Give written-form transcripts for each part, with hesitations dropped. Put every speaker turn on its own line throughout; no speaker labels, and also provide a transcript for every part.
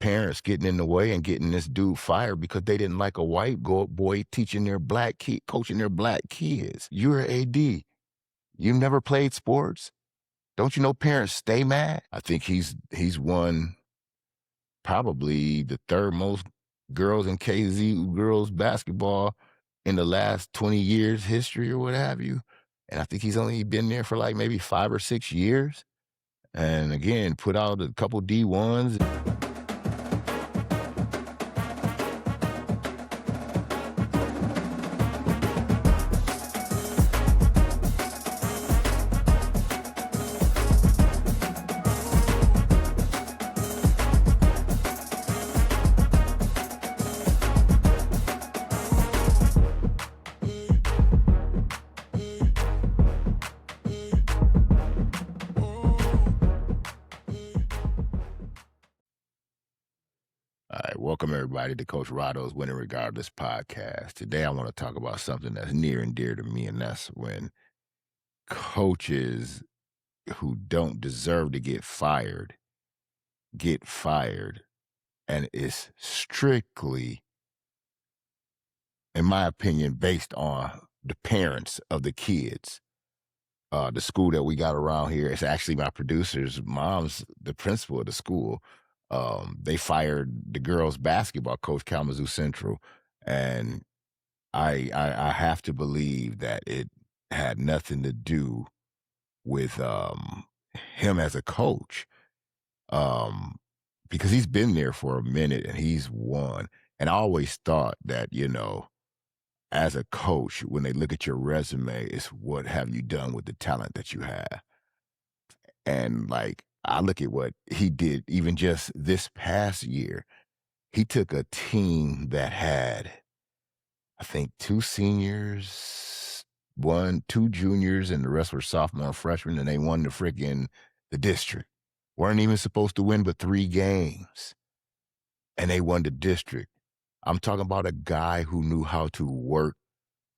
parents getting in the way and getting this dude fired because they didn't like a white boy teaching their coaching their black kids. You're an AD. You never played sports. Don't you know parents stay mad? I think he's won probably the third most girls in KZ girls basketball in the last 20 years history or what have you. And I think he's only been there for like maybe 5 or 6 years. And again, put out a couple D1s. All right, welcome everybody to Coach Rodo's Winning Regardless podcast. Today I want to talk about something that's near and dear to me, and that's when coaches who don't deserve to get fired, and it's strictly, in my opinion, based on the parents of the kids. The school that we got around here, it's actually my producer's mom's the principal of the school. They fired the girls' basketball coach, Kalamazoo Central, and I have to believe that it had nothing to do with him as a coach, because he's been there for a minute and he's won. And I always thought that, as a coach, when they look at your resume, it's what have you done with the talent that you have. And like, I look at what he did even just this past year. He took a team that had, I think, 2 seniors, 2 juniors, and the rest were sophomore and freshmen, and they won the district. Weren't even supposed to win but 3 games, and they won the district. I'm talking about a guy who knew how to work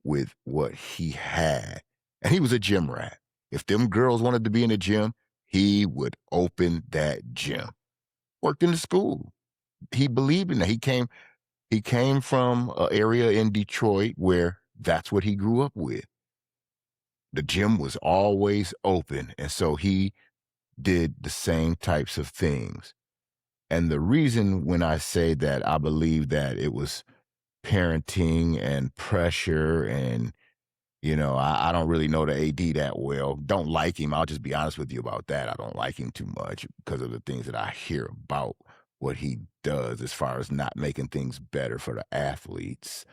with what he had. And he was a gym rat. If them girls wanted to be in the gym, he would open that gym. Worked in the school. He believed in that. He came from an area in Detroit where that's what he grew up with. The gym was always open. And so he did the same types of things. And the reason when I say that I believe that it was parenting and pressure and, I don't really know the AD that well. Don't like him. I'll just be honest with you about that. I don't like him too much because of the things that I hear about what he does as far as not making things better for the athletes.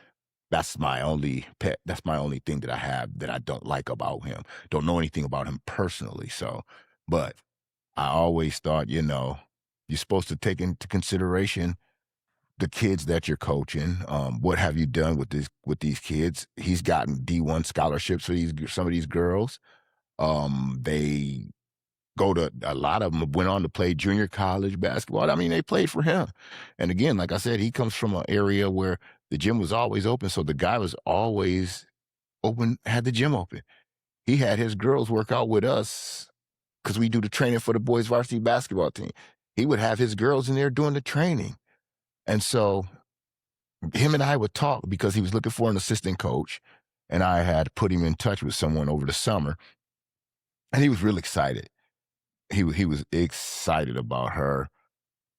That's my only That's my only thing that I have that I don't like about him. Don't know anything about him personally. So, but I always thought, you're supposed to take into consideration the kids that you're coaching. What have you done with these kids? He's gotten D1 scholarships for some of these girls. They a lot of them went on to play junior college basketball. I mean, they played for him. And again, like I said, he comes from an area where the gym was always open. So the guy was always open, had the gym open. He had his girls work out with us because we do the training for the boys varsity basketball team. He would have his girls in there doing the training. And so him and I would talk because he was looking for an assistant coach, and I had put him in touch with someone over the summer, and he was real excited. He was excited about her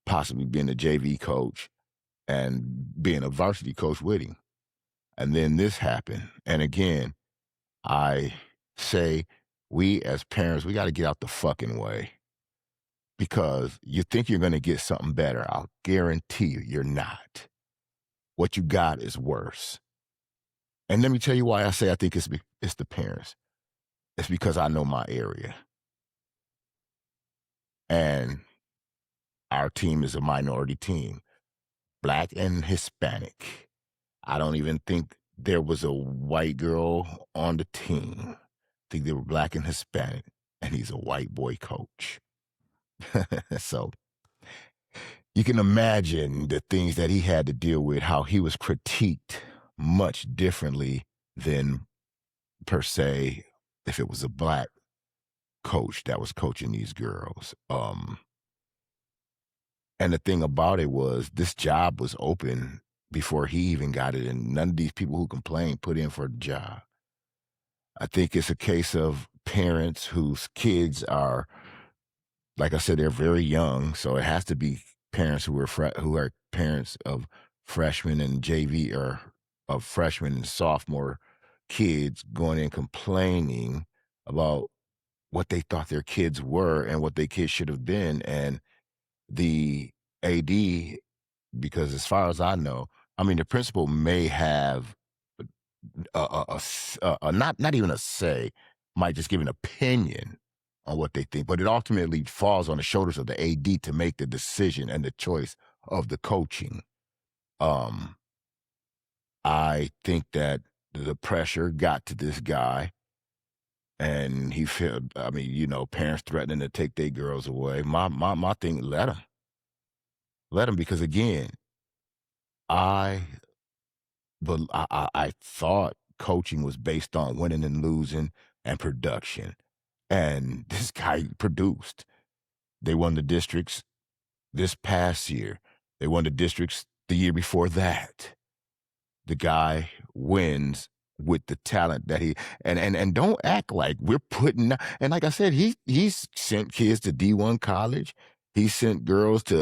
possibly being a JV coach and being a varsity coach with him. And then this happened. And again, I say we as parents, we got to get out the fucking way. Because you think you're going to get something better. I'll guarantee you're not. What you got is worse. And let me tell you why I say I think it's the parents. It's because I know my area. And our team is a minority team, Black and Hispanic. I don't even think there was a white girl on the team. I think they were Black and Hispanic, and he's a white boy coach. So you can imagine the things that he had to deal with, how he was critiqued much differently than, per se, if it was a Black coach that was coaching these girls. And the thing about it was this job was open before he even got it, and none of these people who complained put in for the job. I think it's a case of parents whose kids are, like I said, they're very young, so it has to be parents who are parents of freshmen and JV or of freshmen and sophomore kids going in complaining about what they thought their kids were and what their kids should have been. And the AD, because as far as I know, I mean, the principal may have not even a say, might just give an opinion on what they think, but it ultimately falls on the shoulders of the AD to make the decision and the choice of the coaching. Um, I think that the pressure got to this guy, and he felt. I mean, parents threatening to take their girls away. My thing, let them, because again, I but I thought coaching was based on winning and losing and production. And this guy produced. They won the districts this past year. They won the districts the year before that. The guy wins with the talent that he and don't act like we're putting, and like I said, he's sent kids to D1 college. He sent girls to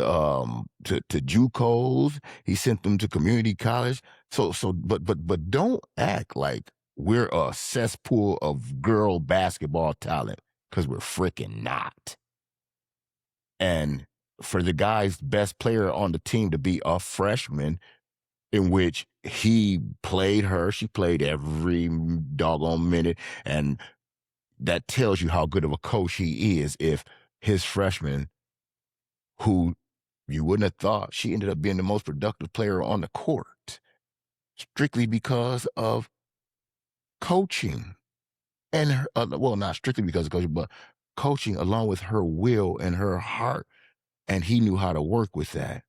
JUCOs. He sent them to community college. But don't act like we're a cesspool of girl basketball talent, because we're freaking not. And for the guy's best player on the team to be a freshman, in which he played her, she played every doggone minute, and that tells you how good of a coach he is. If his freshman, who you wouldn't have thought, she ended up being the most productive player on the court, strictly because of coaching. And her, well, not strictly because of coaching, but coaching along with her will and her heart. And he knew how to work with that.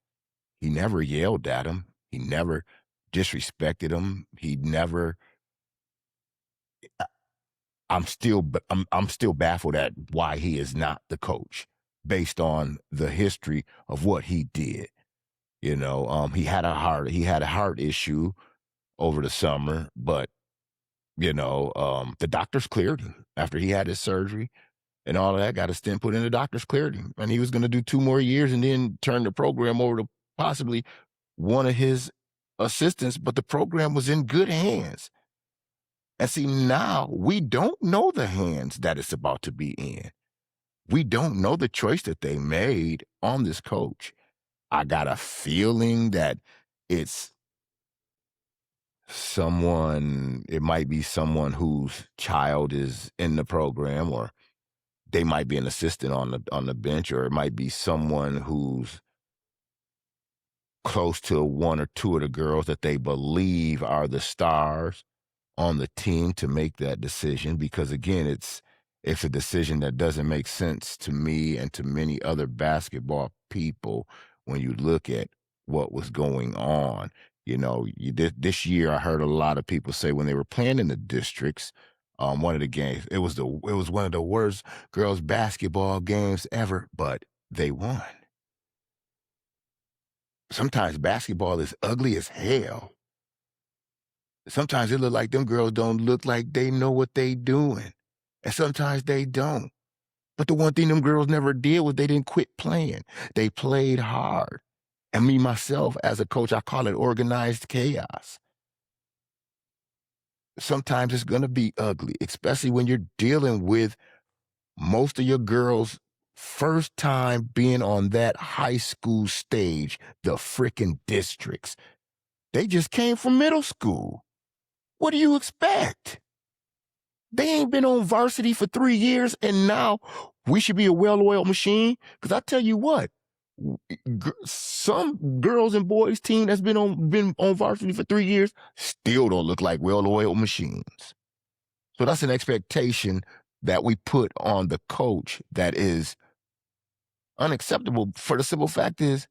He never yelled at him. He never disrespected him. He never. I'm still baffled at why he is not the coach, based on the history of what he did. He had a heart issue over the summer, but the doctors cleared him after he had his surgery and all of that. Got a stent put in, the doctors cleared him, and he was going to do 2 more years and then turn the program over to possibly one of his assistants. But the program was in good hands. And see, now we don't know the hands that it's about to be in. We don't know the choice that they made on this coach. I got a feeling that it's it might be someone whose child is in the program, or they might be an assistant on the bench, or it might be someone who's close to 1 or 2 of the girls that they believe are the stars on the team to make that decision. Because again, it's a decision that doesn't make sense to me and to many other basketball people when you look at what was going on. This year I heard a lot of people say when they were playing in the districts, one of the games, it was one of the worst girls basketball games ever, but they won. Sometimes basketball is ugly as hell. Sometimes it look like them girls don't look like they know what they doing. And sometimes they don't. But the one thing them girls never did was they didn't quit playing. They played hard. And me, myself, as a coach, I call it organized chaos. Sometimes it's going to be ugly, especially when you're dealing with most of your girls' first time being on that high school stage, the frickin' districts. They just came from middle school. What do you expect? They ain't been on varsity for 3 years, and now we should be a well-oiled machine? Because I tell you what, some girls and boys team that's been on varsity for 3 years still don't look like well-oiled machines. So that's an expectation that we put on the coach that is unacceptable. For the simple fact is,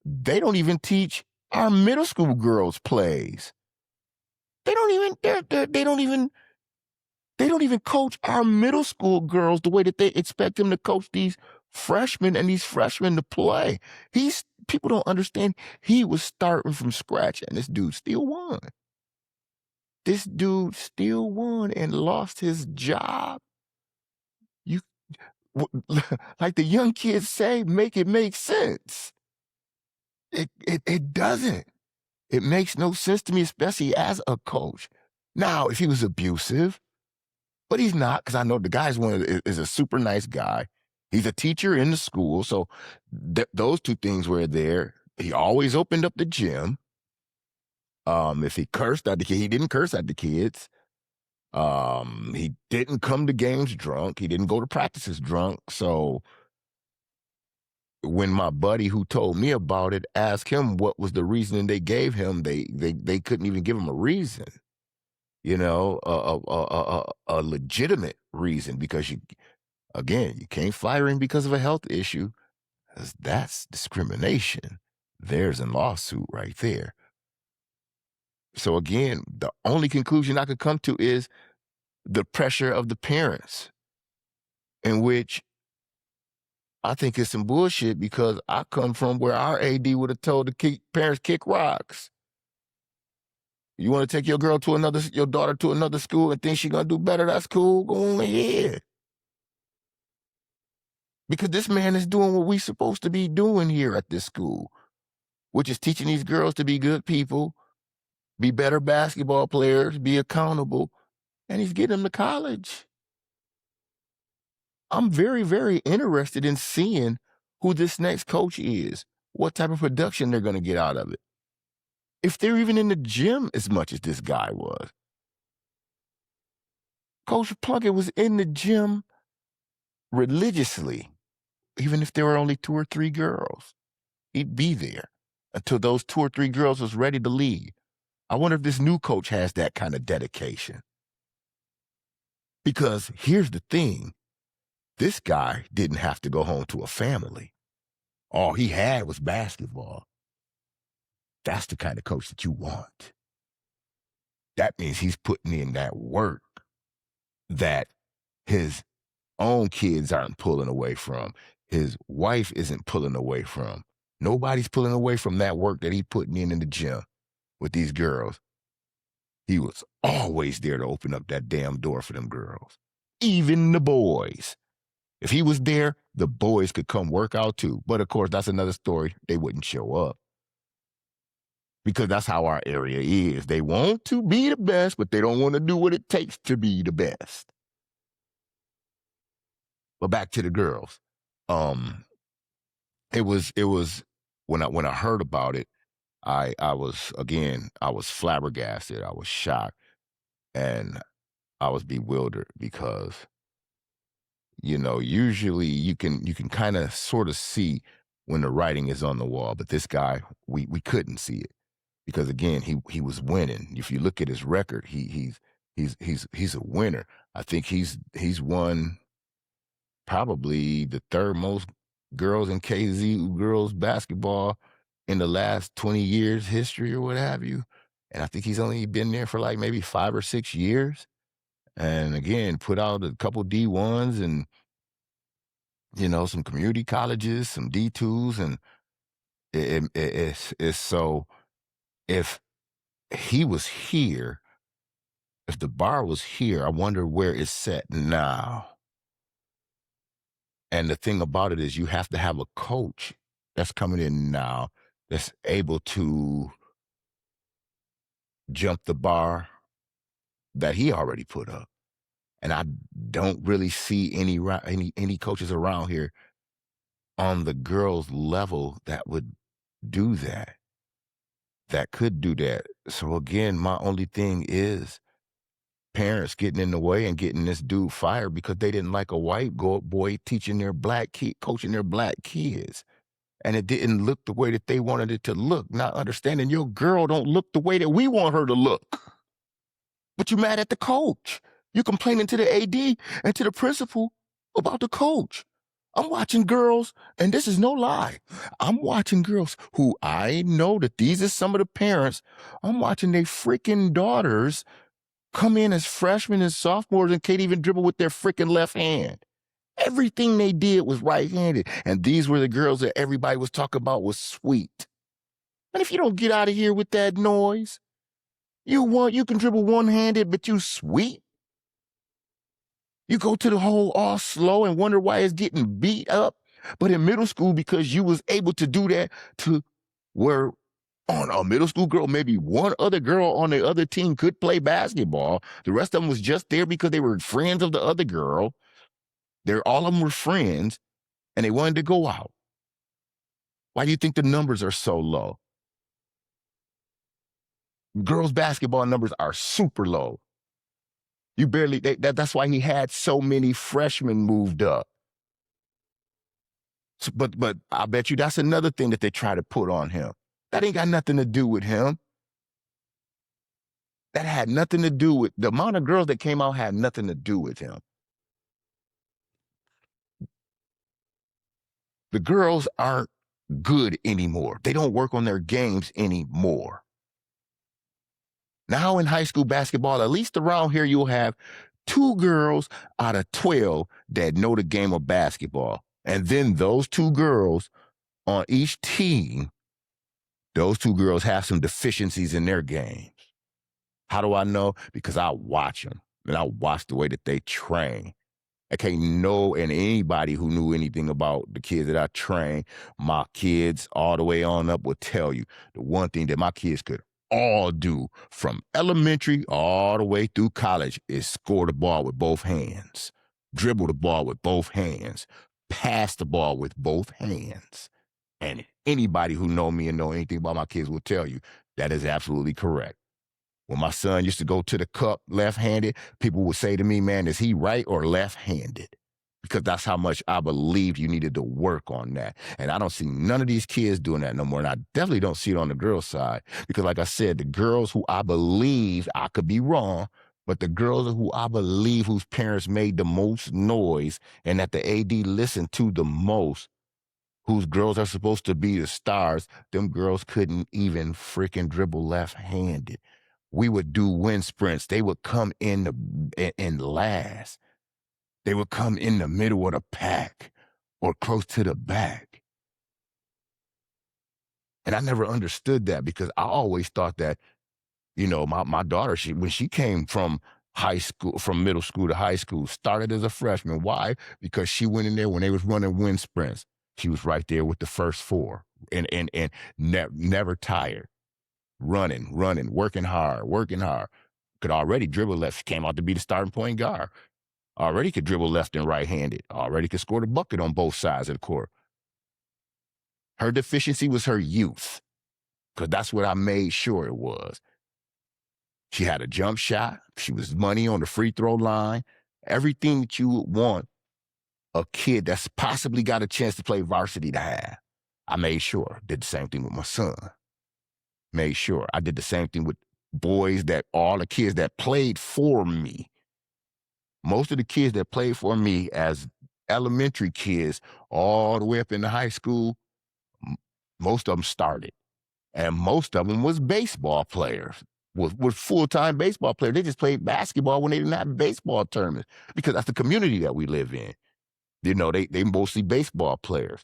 they don't even teach our middle school girls plays. They don't even coach our middle school girls the way that they expect them to coach these freshmen and these freshmen to play. People don't understand. He was starting from scratch, and this dude still won. This dude still won and lost his job. You, like the young kids say, make it make sense. It doesn't. It makes no sense to me, especially as a coach. Now, if he was abusive, but he's not, because I know the guy's is a super nice guy. He's a teacher in the school, so those two things were there. He always opened up the gym. If he cursed at the kid, he didn't curse at the kids. He didn't come to games drunk. He didn't go to practices drunk. So when my buddy who told me about it asked him what was the reasoning they gave him, they couldn't even give him a reason. You know, a legitimate reason, because you can't fire him because of a health issue. That's discrimination. There's a lawsuit right there. So again, the only conclusion I could come to is the pressure of the parents, in which I think it's some bullshit, because I come from where our AD would have told the parents kick rocks. You want to take your daughter to another school and think she's going to do better? That's cool. Go on ahead. Because this man is doing what we supposed to be doing here at this school, which is teaching these girls to be good people, be better basketball players, be accountable, and he's getting them to college. I'm very, very interested in seeing who this next coach is, what type of production they're going to get out of it. If they're even in the gym as much as this guy was. Coach Plunkett was in the gym religiously, even if there were only 2 or 3 girls. He'd be there until those 2 or 3 girls was ready to leave. I wonder if this new coach has that kind of dedication. Because here's the thing. This guy didn't have to go home to a family. All he had was basketball. That's the kind of coach that you want. That means he's putting in that work that his own kids aren't pulling away from. His wife isn't pulling away from. Nobody's pulling away from that work that he's putting in the gym with these girls. He was always there to open up that damn door for them girls. Even the boys. If he was there, the boys could come work out too. But of course, that's another story. They wouldn't show up. Because that's how our area is. They want to be the best, but they don't want to do what it takes to be the best. But back to the girls. It was when I heard about it, I was flabbergasted. I was shocked, and I was bewildered, because usually you can kind of sort of see when the writing is on the wall, but this guy, we couldn't see it, because again, he was winning. If you look at his record, he's a winner. I think he's won probably the 3rd most girls in KZ girls basketball in the last 20 years history or what have you. And I think he's only been there for like maybe 5 or 6 years. And again, put out a couple D1s and, some community colleges, some D2s. And it's so, if he was here, if the bar was here, I wonder where it's set now. And the thing about it is, you have to have a coach that's coming in now that's able to jump the bar that he already put up. And I don't really see any coaches around here on the girls' level that would do that, that could do that. So again, my only thing is parents getting in the way and getting this dude fired because they didn't like a white boy teaching their coaching their black kids. And it didn't look the way that they wanted it to look, not understanding your girl don't look the way that we want her to look. But you mad at the coach. You complaining to the AD and to the principal about the coach. I'm watching girls, and this is no lie. I'm watching girls who I know that these are some of the parents. I'm watching their freaking daughters come in as freshmen and sophomores and can't even dribble with their freaking left hand. Everything they did was right-handed. And these were the girls that everybody was talking about was sweet. And if you don't get out of here with that noise, you can dribble one-handed, but you sweet. You go to the hole all slow and wonder why it's getting beat up. But in middle school, because you was able to do that to where on a middle school girl, maybe one other girl on the other team could play basketball. The rest of them was just there because they were friends of the other girl. All of them were friends, and they wanted to go out. Why do you think the numbers are so low? Girls' basketball numbers are super low. You barely, that's why he had so many freshmen moved up. So, but I bet you that's another thing that they try to put on him. That ain't got nothing to do with him. That had nothing to do with the amount of girls that came out had nothing to do with him. The girls aren't good anymore. They don't work on their games anymore. Now in high school basketball, at least around here, you'll have 2 girls out of 12 that know the game of basketball. And then those 2 girls on each team, those 2 girls have some deficiencies in their games. How do I know? Because I watch them, and I watch the way that they train. I can't know, and anybody who knew anything about the kids that I train, my kids all the way on up will tell you the one thing that my kids could all do from elementary all the way through college is score the ball with both hands, dribble the ball with both hands, pass the ball with both hands. And anybody who know me and know anything about my kids will tell you that is absolutely correct. When my son used to go to the cup left-handed, people would say to me, man, is he right or left-handed? Because that's how much I believed you needed to work on that. And I don't see none of these kids doing that no more. And I definitely don't see it on the girls' side. Because like I said, the girls who I believe, I could be wrong, but the girls who I believe whose parents made the most noise and that the AD listened to the most, whose girls are supposed to be the stars, them girls couldn't even freaking dribble left-handed. We would do wind sprints. They would come in last. They would come in the middle of the pack or close to the back. And I never understood that because I always thought that, my daughter, when she came from high school, from middle school to high school, started as a freshman. Why? Because she went in there when they was running wind sprints. She was right there with the first 4 and never tired. Running, working hard. Could already dribble left, came out to be the starting point guard. Already could dribble left and right-handed. Already could score the bucket on both sides of the court. Her deficiency was her youth, because that's what I made sure it was. She had a jump shot. She was money on the free throw line. Everything that you would want a kid that's possibly got a chance to play varsity to have. I made sure. Did the same thing with my son. Made sure. I did the same thing with boys all the kids that played for me. Most of the kids that played for me as elementary kids all the way up into high school, most of them started. And most of them was baseball players, was full-time baseball players. They just played basketball when they didn't have baseball tournaments because that's the community that we live in. They mostly baseball players.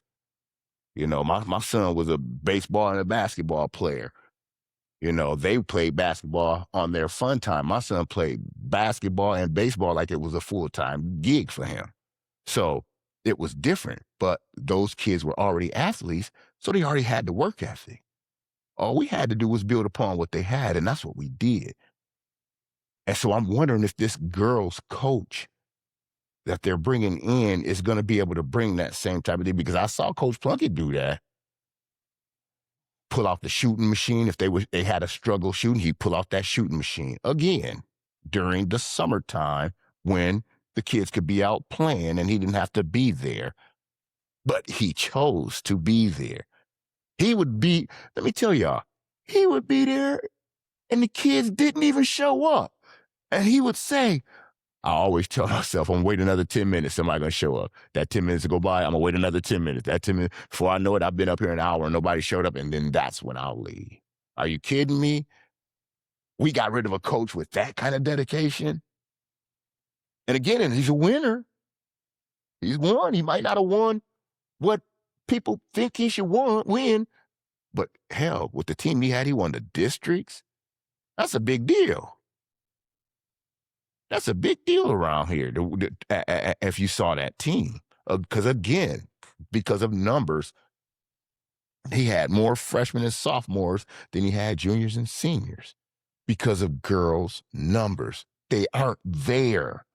My son was a baseball and a basketball player. They played basketball on their fun time. My son played basketball and baseball like it was a full-time gig for him. So it was different, but those kids were already athletes, so they already had the work ethic. All we had to do was build upon what they had, and that's what we did. And so I'm wondering if this girl's coach that they're bringing in is going to be able to bring that same type of thing, because I saw Coach Plunkett do that. Pull out the shooting machine. If they had a struggle shooting, he'd pull out that shooting machine again during the summertime when the kids could be out playing and he didn't have to be there. But he chose to be there. Let me tell y'all, he would be there and the kids didn't even show up. And he would say, I always tell myself, I'm waiting another 10 minutes, somebody's going to show up. That 10 minutes to go by, I'm going to wait another 10 minutes. That 10 minutes, before I know it, I've been up here an hour and nobody showed up, and then that's when I'll leave. Are you kidding me? We got rid of a coach with that kind of dedication. And again, and he's a winner. He's won. He might not have won what people think he should win, but hell, with the team he had, he won the districts. That's a big deal. That's a big deal around here if you saw that team. Because again, because of numbers, he had more freshmen and sophomores than he had juniors and seniors because of girls' numbers. They aren't there.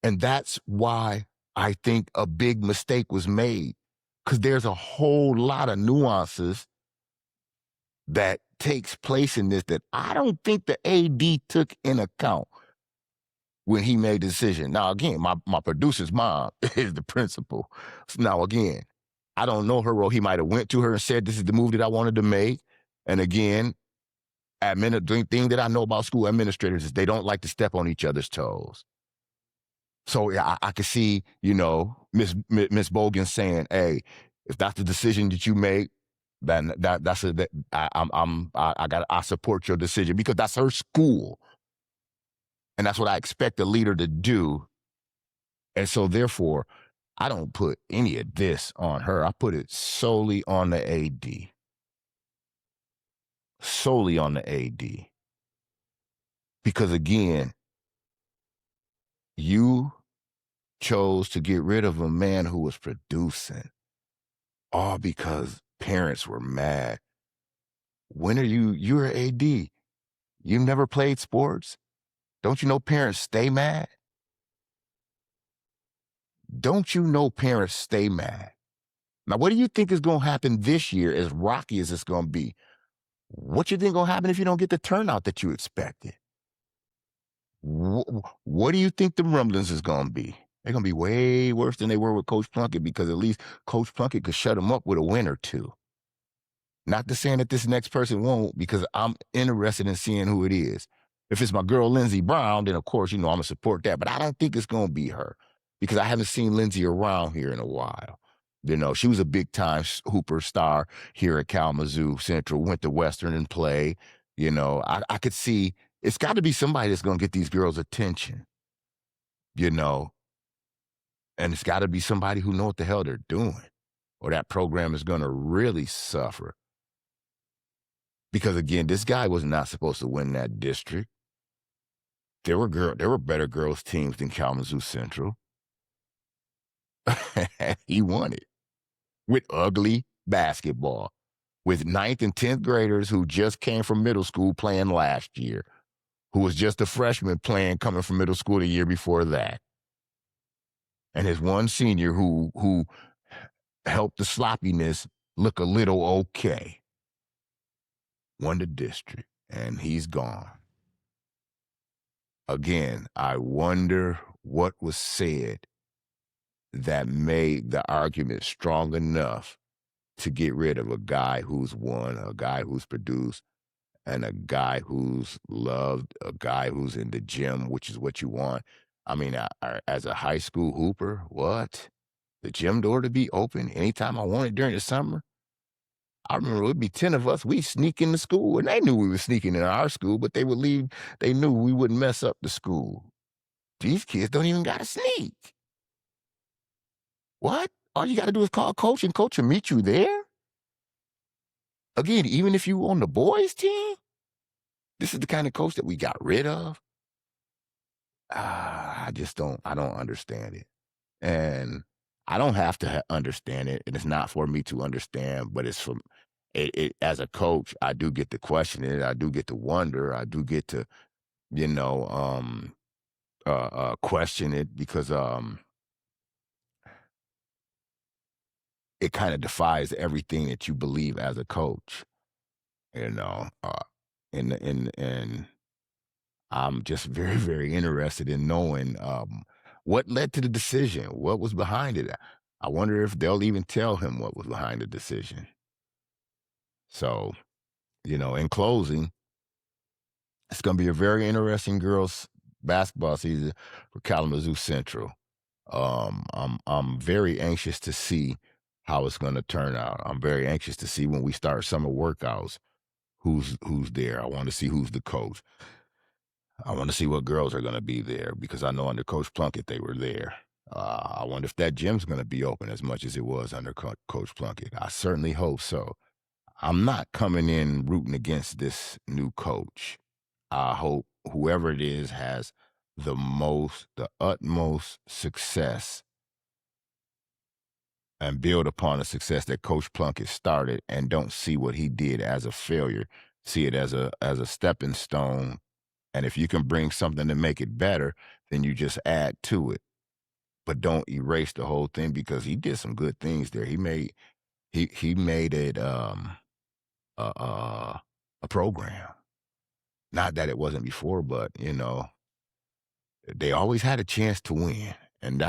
And that's why I think a big mistake was made, because there's a whole lot of nuances that takes place in this that I don't think the AD took in account when he made the decision. Now, again, my producer's mom is the principal. Now, again, I don't know her role. He might have went to her and said, this is the move that I wanted to make. And again, the thing that I know about school administrators is they don't like to step on each other's toes. So yeah, I could see, Miss Bogan saying, "Hey, if that's the decision that you make, then I support your decision because that's her school, and that's what I expect a leader to do." And so, therefore, I don't put any of this on her. I put it solely on the AD, solely on the AD, because again, you chose to get rid of a man who was producing, all because parents were mad. When are you're an AD. You've never played sports? Don't you know parents stay mad? Don't you know parents stay mad? Now, what do you think is going to happen this year, as rocky as it's going to be? What you think going to happen if you don't get the turnout that you expected? What do you think the rumblings is going to be? They're going to be way worse than they were with Coach Plunkett, because at least Coach Plunkett could shut them up with a win or two. Not to saying that this next person won't, because I'm interested in seeing who it is. If it's my girl, Lindsey Brown, then of course, I'm going to support that. But I don't think it's going to be her, because I haven't seen Lindsey around here in a while. She was a big-time hooper star here at Kalamazoo Central, went to Western and played. I could see it's got to be somebody that's going to get these girls' attention, and it's got to be somebody who know what the hell they're doing, or that program is going to really suffer. Because again, this guy was not supposed to win that district. There were better girls teams than Kalamazoo Central. He won it with ugly basketball, with 9th and 10th graders who just came from middle school playing last year, who was just a freshman coming from middle school the year before that. And his one senior who helped the sloppiness look a little okay. Won the district, and he's gone. Again, I wonder what was said that made the argument strong enough to get rid of a guy who's won, a guy who's produced, and a guy who's loved, a guy who's in the gym, which is what you want. I mean, as a high school hooper, what? The gym door to be open anytime I wanted during the summer? I remember it would be 10 of us. We sneak into school, and they knew we were sneaking in our school, but they would leave. They knew we wouldn't mess up the school. These kids don't even got to sneak. What? All you got to do is call coach, and coach will meet you there? Again, even if you on the boys' team, this is the kind of coach that we got rid of. I don't understand it. And I don't have to understand it, and it's not for me to understand, but it's from it as a coach, I do get to question it. I do get to wonder. I do get to, question it, because it kind of defies everything that you believe as a coach, and I'm just very, very interested in knowing what led to the decision, what was behind it. I wonder if they'll even tell him what was behind the decision. So, in closing, it's going to be a very interesting girls basketball season for Kalamazoo Central. I'm very anxious to see how it's going to turn out. I'm very anxious to see when we start summer workouts who's there. I want to see who's the coach. I want to see what girls are going to be there, because I know under Coach Plunkett they were there. I wonder if that gym's going to be open as much as it was under Coach Plunkett. I certainly hope so. I'm not coming in rooting against this new coach. I hope whoever it is has the utmost success and build upon the success that Coach Plunkett started, and don't see what he did as a failure. See it as a stepping stone. And if you can bring something to make it better, then you just add to it. But don't erase the whole thing, because he did some good things there. He made it a, a a program. Not that it wasn't before, but they always had a chance to win, and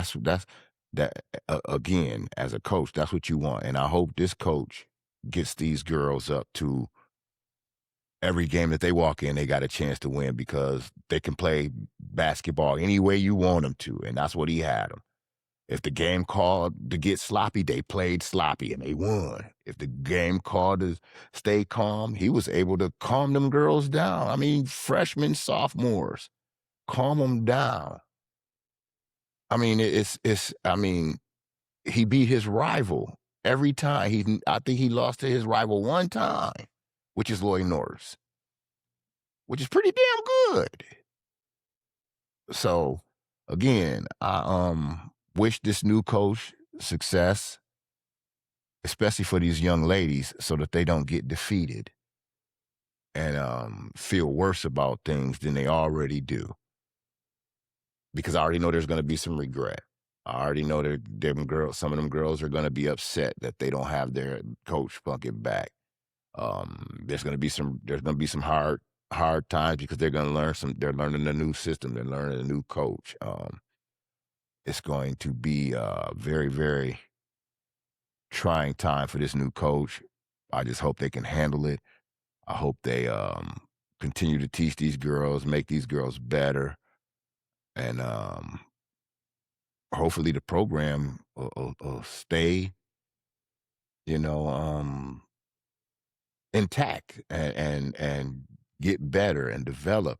again, as a coach, that's what you want. And I hope this coach gets these girls up to every game that they walk in, they got a chance to win, because they can play basketball any way you want them to, and that's what he had them. If the game called to get sloppy, they played sloppy and they won. If the game called to stay calm, he was able to calm them girls down. I mean, freshmen, sophomores, calm them down. I mean, he beat his rival every time. I think he lost to his rival one time, which is Lloyd Norris, which is pretty damn good. So, again, I wish this new coach success, especially for these young ladies, so that they don't get defeated and feel worse about things than they already do. Because I already know there's going to be some regret. I already know that some of them girls are going to be upset that they don't have their coach Plunkett back. There's going to be some hard times, because they're going to they're learning a new system. They're learning a new coach. It's going to be a very, very trying time for this new coach. I just hope they can handle it. I hope they continue to teach these girls, make these girls better. And hopefully the program will stay, you know, intact and get better and develop.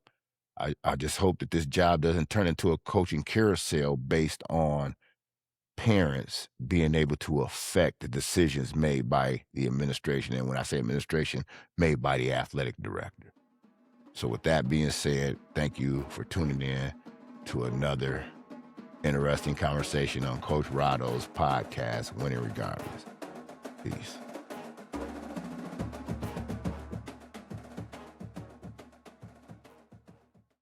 I just hope that this job doesn't turn into a coaching carousel based on parents being able to affect the decisions made by the administration. And when I say administration, made by the athletic director. So with that being said, thank you for tuning in to another interesting conversation on Coach Rodo's podcast, Winning Regardless. Peace.